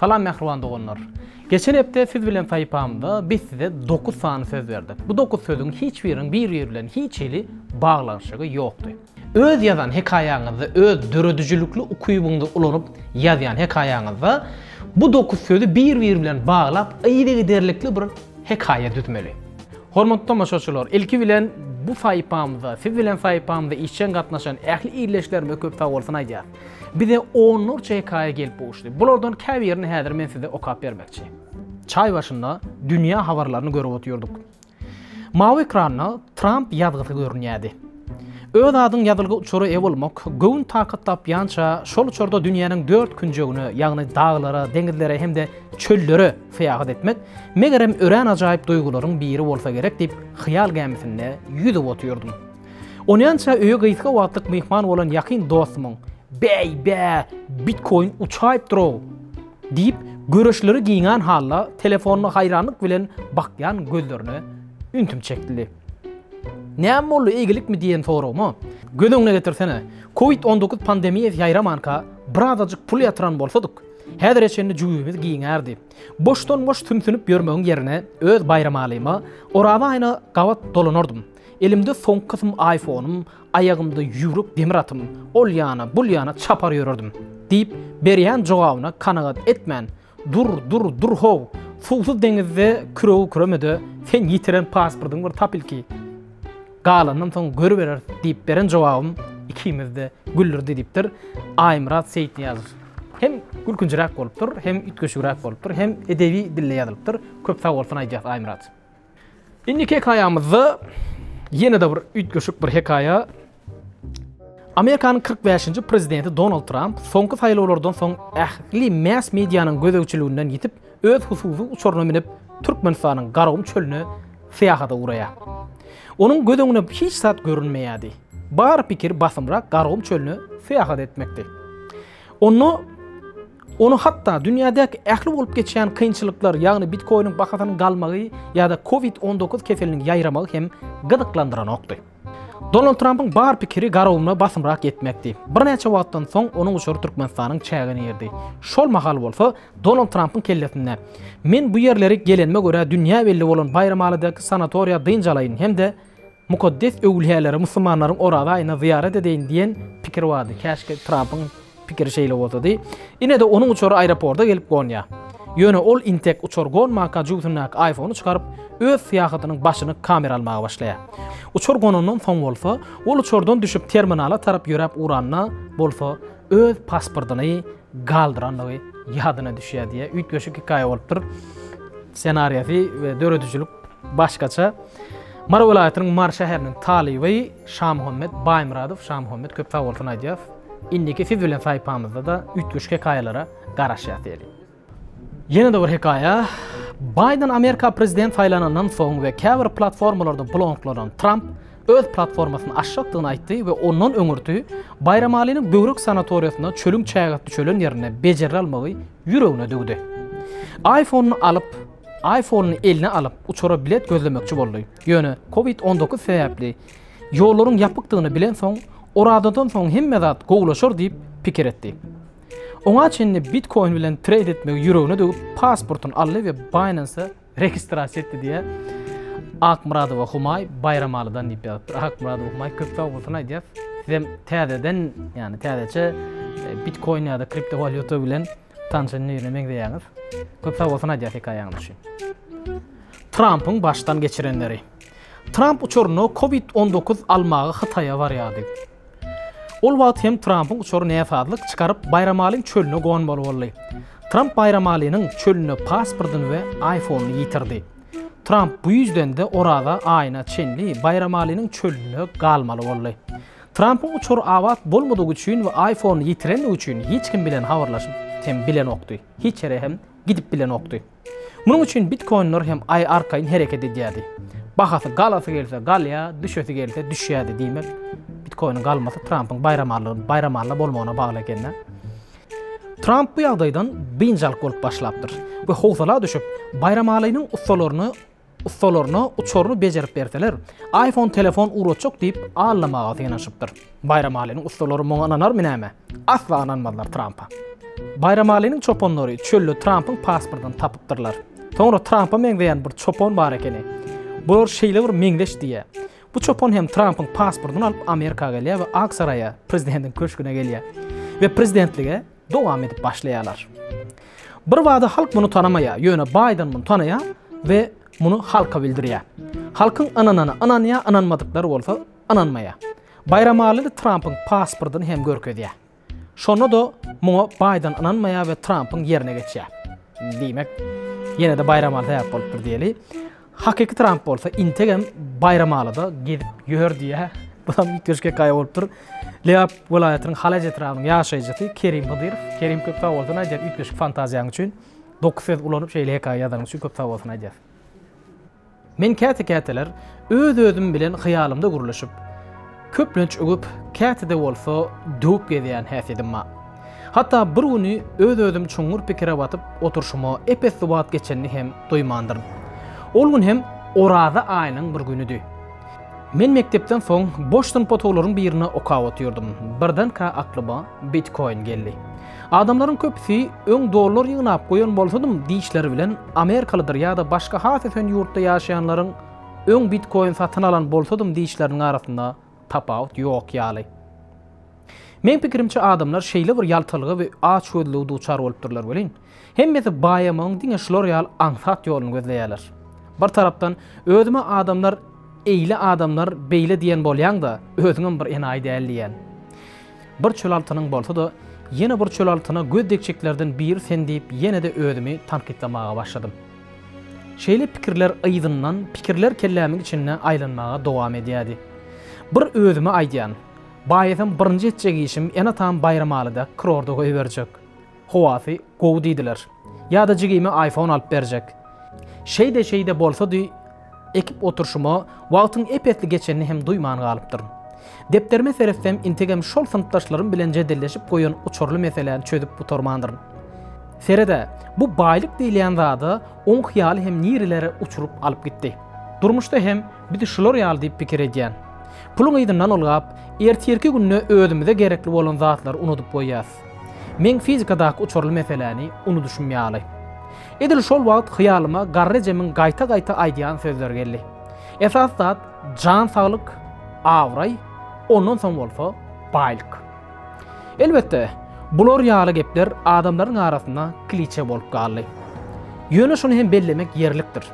Salam mehriban dogonlar. Geçen hepde siz bilen saypamda biz size 9 sany söz verdik. Bu 9 sözün hiç birinin bir bilen hiç eli bağlanışığı yoktu. Öz yazan hikayanızı öz dörödücülüklü ukuyubunda ulanyp yazan hikayanızda bu 9 sözü bir bilen bağlap aýdy giderlikli bir hikaya düzmeli. Hormatly tamaşaçylar, ilki bilen bu saypamda, siz bilen saypamda işçen gatnaşan ähli iyleşlerime köp sag bolsun aýdýar. Bize onlarca hikaye gelip boğuştu. Bulardan käbirini häzir men size okap bermekçi. Çay başında dünya habarlarını görüp oturduk. Mavi ekranna Trump yazgysy görünýärdi. Öz adyň ýazylgy uçury ew bolmak, göwün takatlap ýança şol uçurda dünýäniň 4 künjegini, ýagny dağlara, dengizlere hemde çöllere feýahat etmek, megerem ören ajaýyp duýgularyň biri bolsa gerek diýip hyýal gemisinde ýüzüp oturdum. Onyança öýe gysga wagtlyk mehman bolan ýakyn dostumyň "Bey, Bitcoin uçaýyp durýar" diýip görüşleri giýen halla telefonuny haýranlyk bilen bakýan gözlerini üntüm çekdi. Näme boldy, egilik mi diýen soragmy? Gözüňe getirsene. Covid-19 pandemiýasy ýaýramanka birazajyk pul ýatyran bolsadyk, häzir eşende jüýümiz giňärdi. Boşdan boş tümsünüp ýörmegiň ýerine öz bayramalyma orada aýna gawat dolanardym. Elimde son kısım iPhone'um, ayağımda yürüp demir atım, ol yana, bul yana çapar yürürdüm. Deyip berýän jogabyna kanagat etmän. Dur hov. Suwsuz dengizde küremede sen ýitiren pasportyň bir tapilki. Galandan soň görüp berer diýip beren jogabym ikimizde güllürdi diýipdir. Aýmurat Seyit ýazyr. Hem gülkünjirak bolupdyr, hem ütgeşirak bolupdyr, hem edebi dille ýazylypdyr. Köp sag bolsun aýdýar Aýmurat. Indiki hikayamyzda yine de bir ütgeşik bir hikaya. Amerikanyň 45-nji prezidenti Donald Trump soňky saýlawlardan soň ähli mass mediýanyň gözegçiliginden ýitip öz hususy uçuruna minip Türkmenistanyň Garawum çölüne feýahata uraýar. Onun gödüňine hiç sat görünmeýärdi. Bar pikir basymrak Garawum çölüne feýahat etmekdi. Onu hatta dünýädäki ähli bolup geçýän kynçylyklar, ýagny Bitcoin'in bahasynyň galmagy ýa-da Covid-19 keseliniň ýaýramagy hem gyzyklandyran okdy. Donald Trump'ın bar pikiri Garawumna basymrak etmekdi. Bir näçe wagtdan soň onuň uçury Türkmenistanyň çägine ýerdi. Şol mahal bolsa Donald Trump'ın kellesinde "Men bu ýerleri gelenme görä dünýä belli bolan Bayramalidaky sanatoriýa dynjalaýyn hemde mukaddes öwliýalary musulmanlaryň orada aýna ziýaret edeýin" diýen pikir bardy. Käşke Trump'ın pikiri şeýle bolsady. Ine de onuň uçury aeroportda gelip gonýa. Ýöne ol intek uçur gonmaka juwtunak iPhone'u çykaryp öz syýahatynyň başyny kamera almaga başlaýar. Uçur gonundan soň bolsa, ol uçurdan düşüp terminala tarap ýörep uranna bolsa, öz pasportyny galdyranlygy ýadyna düşýär diýe ütgeşik hikaýa bolupdyr. Senariýasy we döredüjülük başgaça. Mara welaýatynyň Mar şäheriniň talyby Şamhumet Baýmuradow, Şamhumet köp sag bolsun aýdýar. Indiki siz bilen saýpamyzda da ütgeşik hikaýalary garaşýar. Yine de bir hikaya. Biden Amerika prezident saylanandan soň ve käbir platformalarda bloglanan Trump öz platformasyny aşşakdygyny aýtdy we ondan öňürtü Bayramalinyň böwrek sanatoriýasyna çölüň çägatly çölen ýerine bejeri almagy ýüregine dögdi. iPhone'ny eline alyp uçura bilet gözlemekçi boldy. Ýöne Covid-19 sebäpli ýollaryň ýapykdygyny bilen soň oradadan soň hemme zat gowlaşar diýip pikir etdi. Oňa çenli Bitcoin bilen trade etmek ýüregine dögüp pasportyny aldy we Binance'a registrasiýa etdi diýe Akmuradow Humay Bayramalydan diýip ýazdy. Akmuradow Humay köp sag bolsun aýdýar. Hem täzeden, ýani täzeçe Bitcoin ýa-da kriptovalyuta bilen tanşanyny ýerlemek diýäňiz. Köp sag bolsun aýdýar hikaýaňyz üçin. Trump'ın baştan geçirenleri. Trump uçuruny Covid-19 almagy Hytaýa barýardy. Ol wagt hem Trump'ın uçury näfaatlyk çykaryp Bayramaliň çölüne gonmaly boldy. Trump Bayramalinyň çölüne pasportyny we iPhone'u ýitirdi. Trump bu ýüzden de orada aýna çenli Bayramalinyň çölüne galmaly boldy. Trump'ın uçury awat bolmadygy üçin we iPhone'u ýitiren üçin hiç kim bilen habarlaşyp hem bilen okdy. Hiç ýere hem gidip bilen okdy. Munuň üçin Bitcoin'ler hem arkaýyn hereket edýärdi. Bahasy galasy gelse galya, düşesi gelse düşýärdi diýmek. Bitcoin'in galmasy Trump'ın bayramalla bolmagyna bagly ekenden. Trump bu ýagdaýdan bynjalyk bolup başlapdyr we howsala düşüp Bayramalynyň ustalaryna uçuryny bejerip berseler, iPhone telefon uratjak diýip allamaga ýanaşypdyr. Bayramalynyň ustalary muňa ananar mi näme? Asla ananmadylar Trump'a. Bayramali'nin çoponları çöllü Trump'ın pasportunu tapıptırlar. Sonra Trump'a meňzeýän bir çopon bar ekeni. Bu şeýle bir meňdeş diye. Bu çopon hem Trump'ın pasportunu alıp Amerikaga gelýär we Aksaray'a prezidentin köşküne gelýär. Ve prezidentlige dowam edip başlaýarlar. Bir wada halk bunu tanamaya, ýöne Biden bunu tanaya ve bunu halka bildirýär. Halkın ananýa, ananmadıkları bolsa ananmaya. Bayramali Trump'ın pasportunu hem görkezýär. Şonu da muňa Biden ananmaya ve Trump'ın yerine geçýär. Diýmek, ýene de Bayramali täýär bolupdyr diýeli. Hakiki Trump bolsa integem Bayramali'da gidip ýör diýär. Budan bir köşke kaya bolupdyr. Leap welaýatynyň Halajet raýonunyň ýaşaýjy Kerim Bıdyrov, Kerim köp sag bolsun aýdýar, üýtgeşik fantaziýaň üçin 9 söz ulanyp şeýle hekaýe ýazan üçin köp sag bolsun aýdýar. Men käte-käteler öz-özüm bilen hyýalymda guruluşyp, köplenç ögüp kätede bolsa döwüp gezýän häsidim ma. Hatta bir güni öz-özüm çuňur pikire batyp oturşyma epes wagt geçenini hem duýmandyrym. Ol gün hem Oraza aýynyň bir günüdi. Men mektepden soň boşdun potoglaryň birine okap otýurdum. Birden aklyma Bitcoin geldi. Adamlaryň köpüsi öň dollar ýygnap goýan bolsadym diýişleri bilen Amerikalydyr ýa-da başga hasyfen ýurtda ýaşaýanlaryň öň Bitcoin satyn alan bolsadym diýişleriniň arasynda tapawut ýok ýaly. Men pikirimçe adamlar şeýle bir ýaltalygy we aç gözlügi duçar bolupdyrlar welin. Hemmesi baýamaň diňe şolor ýaly aňsat ýoluny gözleýärler. Bir tarapdan özüme adamlar eýle adamlar beýle diýen bolýan da özüňem bir enaý däl. Bir çölaltynyň bolsa da ýene bir çölaltyna gözdekçeklerden bir sen diýip ýene de özümi tankytlamaga başladym. Şeýle pikirler aýdyndan pikirler kellämiň içinde aýlanmaga dowam edýärdi. Bir özüme aýdýan, baýasam birinji etjek işim ene tam Bayramalyda krorda goýberjek. Howasy gowy diýdiler. Ýa-da jigime iPhone alyp berjek. Şeyde bolsa da ekip oturşuma wagtyň epetli geçenini hem duýman galypdyryn. Depderime seretsem integem şol sınıfdaşlarym bilen jedelleşip goýan uçurly meseleni çözüp butormandyryn. Serede bu baýlyk diýilýän zada oň hyýaly hem nirilere uçurup alyp gitdi. Durmuşda hem bir şolor ýaly diýip pikir edýän. Puluň ýygynyň olgap, erteki günne özümize gerekli bolan zatlar unutup goýýas. Men fizikadaky uçurly meseleni unutuşum ýaly. Edil şol wagt hyýalyma garrejemiň gaýta-gaýta aýdýan sözler geldi. Esas zat jan saglyk, awray, ondan soň bolsa baýlyk. Elbetde, bular ýaly gepler adamlaryň arasynda kliçe bolup galdy. Ýöne şonu hem bellemek ýerlikdir.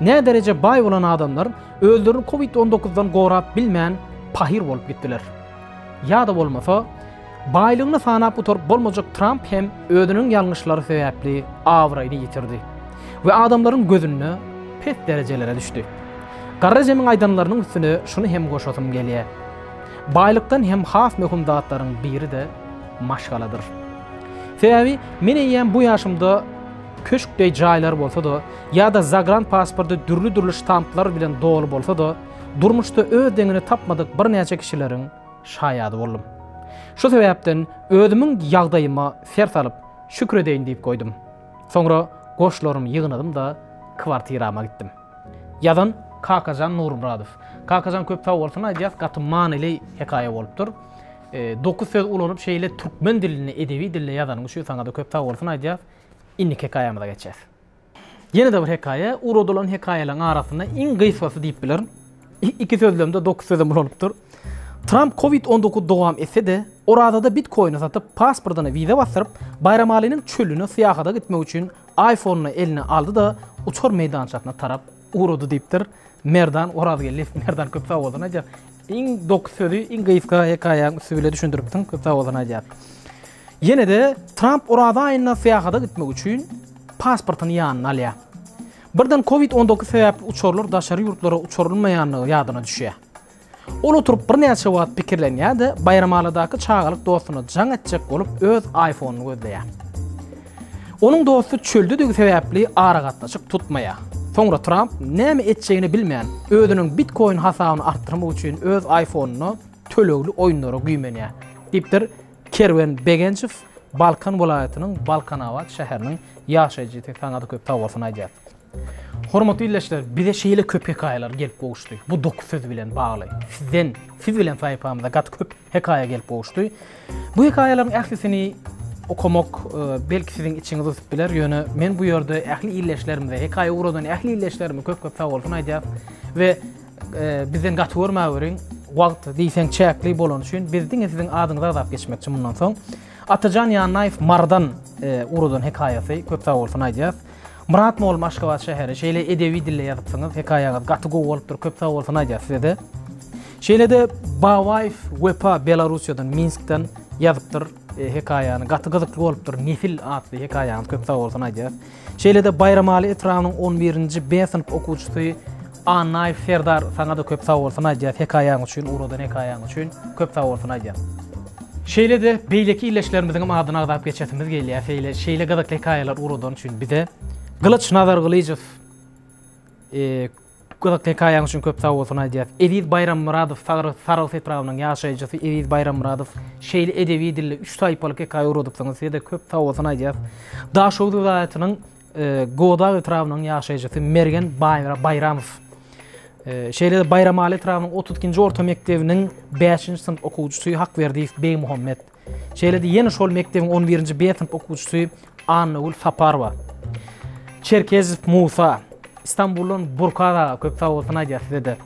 Ne derece baý bolan adamlar özlerini Covid-19'dan gorap bilmän pahir bolup gitdiler. Ýa-da bolmasa baýlygyny sanap oturup bolmajak Trump hem özüniň ýalňyşlary sebäpli awraýdy ýitirdi we adamlaryň gözüne pes derejelere düşdi. Garrejemiň aýdanlarynyň üstüne şunu hem goşasym gelýär. Baýlykdan hem has möhüm zatlaryň biri de maşgaladyr. Sebäbi men ýen bu ýaşymda köşkde jaýlar bolsa da ýa-da zagrant pasporty dürli ştamplar bilen dolu bolsa da durmuşda öz deňini tapmadyk bir näçe kişileriň şaýady boldum. Şu sebäpden özümiň ýagdaýyma ser salyp şükür edeýin diýip goýdum. Soňra goşlarym ýygnadym da kwartirama gitdim. Ýazan Kakajan Nurmuradov. Kakajan köp sag bolsun aýdýas gatman ile hekaýe bolupdyr. 9 söz ulanyp şeýle türkmen dilini, edebi dilde ýazanyň şu saňa da köp sag bolsun aýdýas. Inni hekaýamyza geçer. Ýene de bir hekaýe, urada olan hekaýeleriň arasynda iň gysgasy diýip bilerim. 2 sözlemde 9 sözüm ulanypdyr. Trump Covid-19 dowam etse de orada Bitcoin'i satıp pasportuna vize bastyryp Bayramali'nin çölüne syýahada gitmek üçin iPhone'unu eline aldı da uçur meydançakyna tarap uğradı diýipdir. Merdan orada gelip merdan köp sag bolsun aýdýar. Iň 9 sözü iň gyska hekaýäň üstüne düşündiripdiň köp sag bolsun aýdýar. Ýene de Trump orada aýyna syýahada gitmek üçin pasportuny ýanyna alýar. Birden Covid-19 sebäpli uçurlar daşary ýurtlara uçurulmaýanlygy ýadyna düşýär. Ol oturup bir näçe wagt pikirlenýärdi, Bayramalidaky çağalyk dostuny jaň etjek bolup öz iPhone'uny gözleýär. Onuň dostu çöldüdigi sebäpli ara gatnaşyk tutmaýar. Soňra Trump näme etjegini bilmeýän, özüniň Bitcoin hasabyny artdyrmak üçin öz iPhone'uny tölegli oýunlara güýmenýär. Diýipdir Kerwen Begençiw, Balkan welaýatynyň Balkanawat şäheriniň ýaşaýjy saňady köp sag bolsun aýdýar. Hormatly illeşler, bize şeýle köp hekaýalar gelip boğuşdy. Bu 9 söz bilen bagly. Siz bilen faýpamyza gat köp hekaýa gelip boğuşdy. Bu hekaýalaryň ählisini okumak belki sizin içinizi tutup biler. Yönü men bu yerde ähli illeşlerimde, hekaye uğradan ähli illeşlerimi köp sağ olsun aýdýar ve bizden gatwurma berin wagt diýsen çäkli bolan üçin bizden sizin adyňyza azap geçmek için bundan soň Atajan Ýanyýew Mardan uğradan hekayesi köp sağ olsun aýdýar. Murat Moğol Maşgabat şäheri şeýle edebi dille ýazypsyňyz, hekaýaňyz gaty gowy bolup dur, köp sag bolsun aýdýar sizde. Şeýle-de Bawaýew Wepa Belarusiýadan Minskden ýazypdyr hekaýany, gaty gyzykly bolup dur, Nefil adly hekaýaňyz köp sag bolsun aýdýar. Şeýle-de Bayramaly Etrawynyň 11-nji B sınıf okuwçysy Anay Ferdar saňa da köp sag bolsun aýdýar hekaýaň üçin, uğradan hekaýaň üçin köp sag bolsun aýdýar. Şeýle-de beýleki illeşlerimiziň adyna azap geçetimiz gelýär. Şeýle gazakly hekaýalar uğradan üçin bize Gılıç Nazar Gılıcıv gazakly hekaýaň üçin köp sag bolsun aýdýar. Ediz Bayram Muradow Saraw Setrawynyň ýaşaýjysy Ediz Bayram Muradow şeýle edebi dille 3 taýpalyk hekaýa uradypsyňyz, sizde köp sag bolsun aýdýar. Daşow welaýatynyň Goda Etrawynyň ýaşaýjysy Mergen Bayramow şeýle Bayramaly Etrawynyň 32-nji orta mektebiniň 5-nji sınıf okuwçysy Hakberdiýew Bey Muhammed. Şeýle-de ýene şol mektebiň 11-nji B sınıf okuwçysy Annagul Saparwa. Çerkezov Musa, İstanbul'un Burkada köp sag bolsun aýdýar sizde.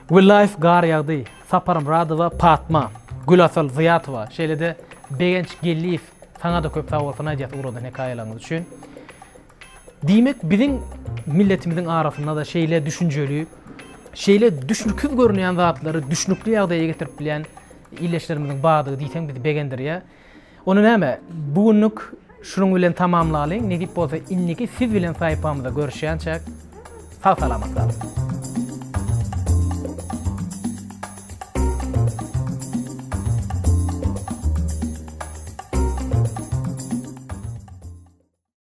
Wilayf gar ýagdy, Sapar Muradowa Patma, Gülasal Ziyatowa, şeýle-de Begenç Gelliýew saňa da köp sag bolsun aýdýar uradan hekaýalaryňyz üçin. Diýmek biziň milletimiziň arasynda da şeýle düşünjeli, şeýle düşünküz görünýän zatlary düşünükli ýagdaýa getirip bilen illeşlerimiziň badygy diýsen bizi begendirýär. Onu näme? Bugunluk şunun bilen tamamlalyň. Ne diýip bolsa inniki siz bilen saýpamyzda görüşýänçek sag salamat kalın.